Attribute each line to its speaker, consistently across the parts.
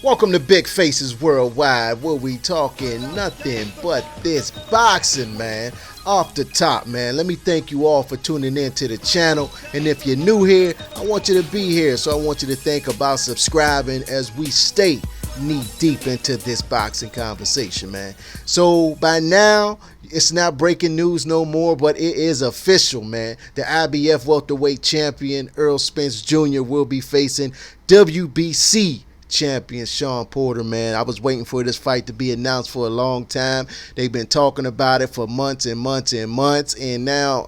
Speaker 1: Welcome to Big Faces Worldwide, where we talking nothing but this boxing, man. Off the top, man. Let me thank you all for tuning in to the channel. And if you're new here, I want you to be here. So I want you to think about subscribing as we stay knee deep into this boxing conversation, man. So by now, it's not breaking news no more, but it is official, man. The IBF welterweight champion Errol Spence Jr. will be facing WBC champion Shawn Porter, man. I was waiting for this fight to be announced for a long time. They've been talking about it for months and months and months, and now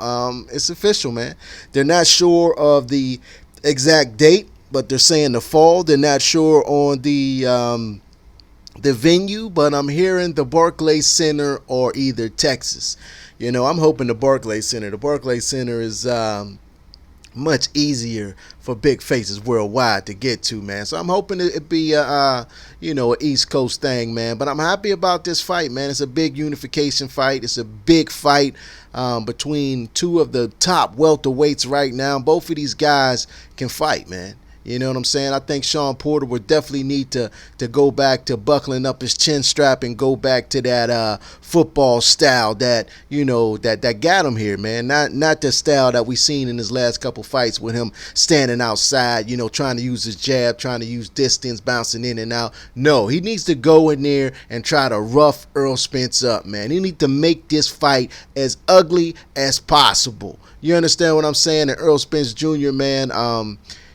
Speaker 1: it's official, man. They're not sure of the exact date, but they're saying the fall. They're not sure on the venue, but I'm hearing the Barclays Center or either Texas. You know, I'm hoping the Barclays Center. The Barclays Center is much easier for big faces worldwide to get to, man. So I'm hoping it be an East Coast thing, man. But I'm happy about this fight, man. It's a big unification fight. It's a big fight between two of the top welterweights right now. Both of these guys can fight, man. You know what I'm saying? I think Shawn Porter would definitely need to go back to buckling up his chin strap and go back to that football style that, that got him here, man. Not the style that we seen in his last couple fights with him standing outside, trying to use his jab, trying to use distance, bouncing in and out. No, he needs to go in there and try to rough Errol Spence up, man. He needs to make this fight as ugly as possible. You understand what I'm saying? And Errol Spence Jr., man,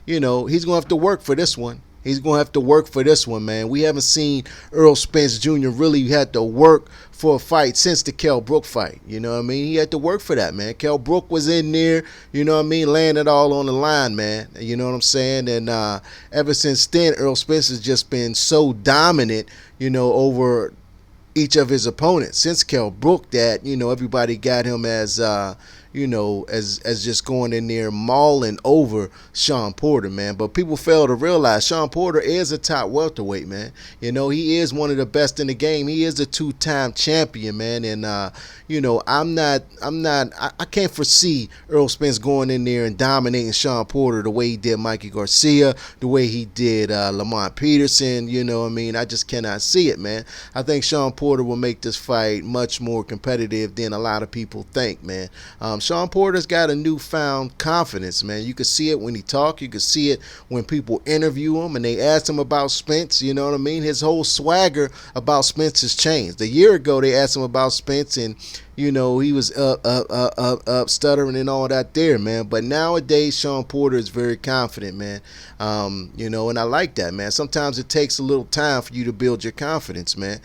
Speaker 1: he's going to have to work for this one. He's going to have to work for this one, man. We haven't seen Errol Spence Jr. really had to work for a fight since the Kell Brook fight. You know what I mean? He had to work for that, man. Kell Brook was in there, laying it all on the line, man. You know what I'm saying? And ever since then, Errol Spence has just been so dominant, over each of his opponents. Since Kell Brook, that, everybody got him as as just going in there mauling over Shawn Porter, man. But people fail to realize Shawn Porter is a top welterweight, man. He is one of the best in the game. He is a two-time champion, man. And I can't foresee Errol Spence going in there and dominating Shawn Porter the way he did Mikey Garcia, the way he did Lamont Peterson. I just cannot see it, man. I think Shawn Porter will make this fight much more competitive than a lot of people think, man. Shawn Porter's got a newfound confidence, man. You could see it when he talks. You could see it when people interview him and they ask him about Spence. You know what I mean? His whole swagger about Spence has changed. A year ago, they asked him about Spence, and he was up, stuttering and all that there, man. But nowadays, Shawn Porter is very confident, man. And I like that, man. Sometimes it takes a little time for you to build your confidence, man.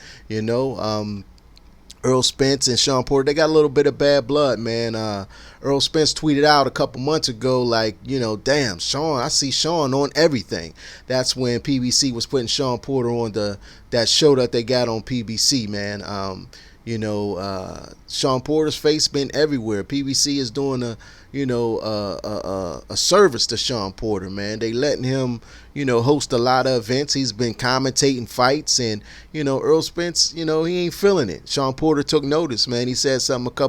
Speaker 1: Errol Spence and Shawn Porter, they got a little bit of bad blood, man. Errol Spence tweeted out a couple months ago, like, damn, Shawn, I see Shawn on everything. That's when PBC was putting Shawn Porter on that show that they got on PBC, man. Shawn Porter's face been everywhere. PBC is doing a service to Shawn Porter, man. They letting him, host a lot of events. He's been commentating fights, and Errol Spence, he ain't feeling it. Shawn Porter took notice, man. He said something I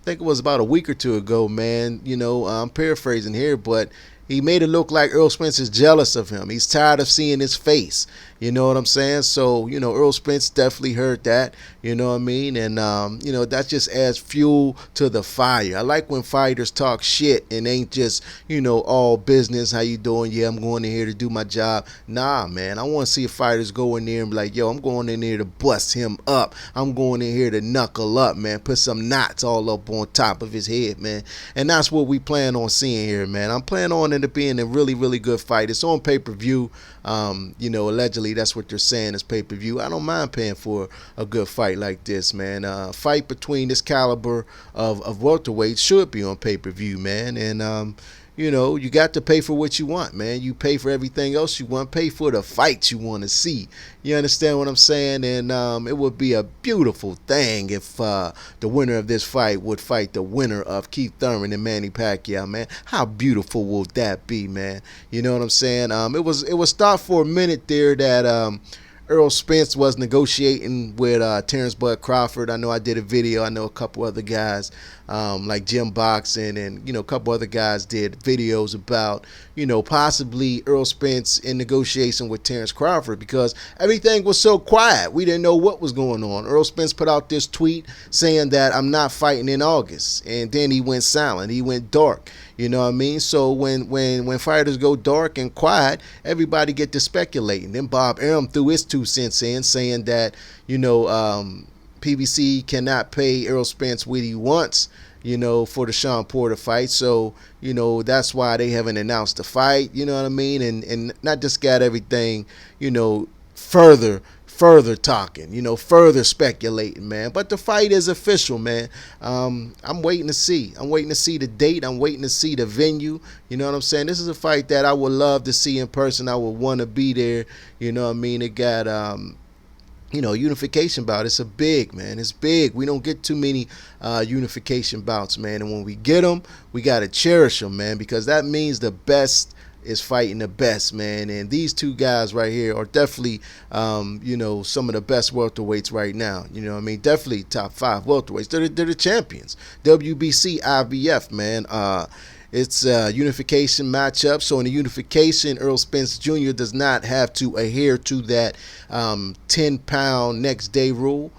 Speaker 1: think it was about a week or two ago, man. I'm paraphrasing here, but he made it look like Errol Spence is jealous of him. He's tired of seeing his face. You know what I'm saying? So, Errol Spence definitely heard that. You know what I mean? And, that just adds fuel to the fire. I like when fighters talk shit and ain't just, all business. How you doing? Yeah, I'm going in here to do my job. Nah, man. I want to see fighters go in there and be like, yo, I'm going in here to bust him up. I'm going in here to knuckle up, man. Put some knots all up on top of his head, man. And that's what we plan on seeing here, man. I'm planning on it being a really, really good fight. It's on pay-per-view. Allegedly that's what they're saying is pay-per-view. I don't mind paying for a good fight like this, man. Fight between this caliber of welterweights should be on pay-per-view, man. And you got to pay for what you want, man. You pay for everything else you want. Pay for the fights you want to see. You understand what I'm saying? And it would be a beautiful thing if the winner of this fight would fight the winner of Keith Thurman and Manny Pacquiao, man. How beautiful will that be, man? You know what I'm saying? It was thought for a minute there that Errol Spence was negotiating with Terrence Bud Crawford. I know I did a video. I know a couple other guys like Jim Boxing and, a couple other guys did videos about, possibly Errol Spence in negotiation with Terrence Crawford because everything was so quiet. We didn't know what was going on. Errol Spence put out this tweet saying that I'm not fighting in August. And then he went silent. He went dark. You know what I mean? So when fighters go dark and quiet, everybody get to speculating. Then Bob Arum threw his 2 cents in saying that, PBC cannot pay Errol Spence what he wants, for the Shawn Porter fight. So, that's why they haven't announced the fight, you know what I mean? And not just got everything, further talking, further speculating, man. But the fight is official, man. I'm waiting to see. I'm waiting to see the date. I'm waiting to see the venue. You know what I'm saying? This is a fight that I would love to see in person. I would want to be there. You know what I mean? It got, unification bout. It's a big, man. It's big. We don't get too many unification bouts, man. And when we get them, we got to cherish them, man, because that means the best is fighting the best, man. And these 2 guys right here are definitely, some of the best welterweights right now. You know what I mean? Definitely top 5 welterweights. They're the champions. WBC, IBF, man. It's a unification matchup. So in the unification, Errol Spence Jr. does not have to adhere to that 10-pound next day rule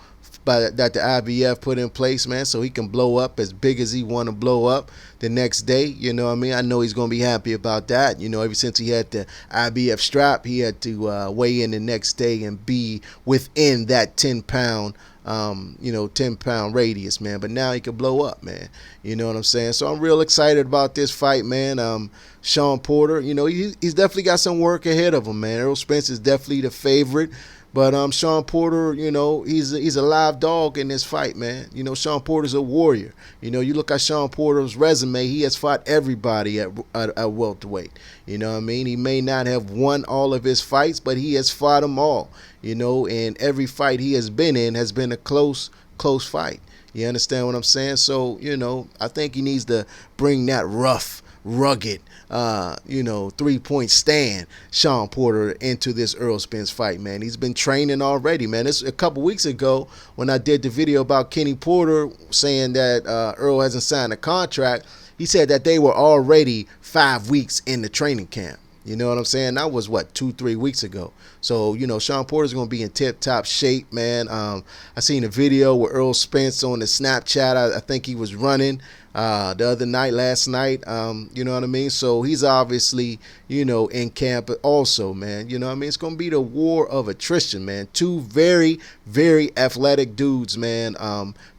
Speaker 1: that the IBF put in place, man, so he can blow up as big as he want to blow up the next day. You know what I mean? I know he's going to be happy about that. Ever since he had the IBF strap, he had to weigh in the next day and be within that 10-pound 10-pound radius, man. But now he can blow up, man. You know what I'm saying? So I'm real excited about this fight, man. Shawn Porter, he's definitely got some work ahead of him, man. Errol Spence is definitely the favorite. But Shawn Porter, he's a live dog in this fight, man. Shawn Porter's a warrior. You look at Shawn Porter's resume, he has fought everybody at welterweight. You know what I mean? He may not have won all of his fights, but he has fought them all. And every fight he has been in has been a close fight. You understand what I'm saying? So, I think he needs to bring that rough, rugged, 3-point stand Shawn Porter into this Errol Spence fight, man. He's been training already, man. This a couple weeks ago when I did the video about Kenny Porter saying that Errol hasn't signed a contract. He said that they were already 5 weeks in the training camp. You know what I'm saying? That was, 2-3 weeks ago. So, Shawn Porter's going to be in tip-top shape, man. I seen a video with Errol Spence on the Snapchat. I think he was running the other night, last night. You know what I mean? So he's obviously, in camp also, man. You know what I mean? It's going to be the war of attrition, man. 2 very, very athletic dudes, man.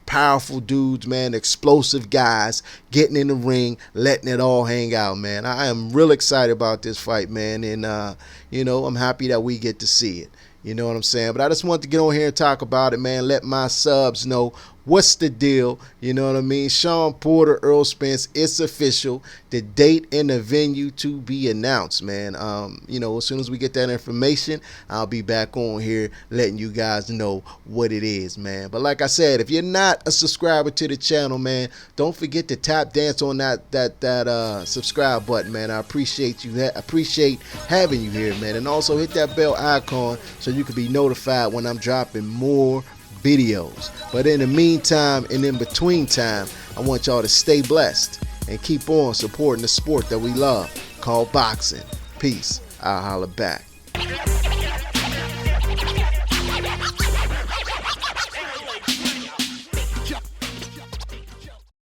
Speaker 1: Powerful dudes, man, explosive guys, getting in the ring, letting it all hang out, man. I am real excited about this fight, man, and, I'm happy that we get to see it. You know what I'm saying? But I just wanted to get on here and talk about it, man. Let my subs know what's the deal. You know what I mean? Shawn Porter, Errol Spence, it's official. The date and the venue to be announced, man. As soon as we get that information, I'll be back on here letting you guys know what it is, man. But like I said, if you're not a subscriber to the channel, man, don't forget to tap dance on that subscribe button, man. I appreciate you. Appreciate having you here, man. And also hit that bell icon so you can be notified when I'm dropping more videos. But in the meantime and in between time, I want y'all to stay blessed and keep on supporting the sport that we love called boxing. Peace. I'll holla back.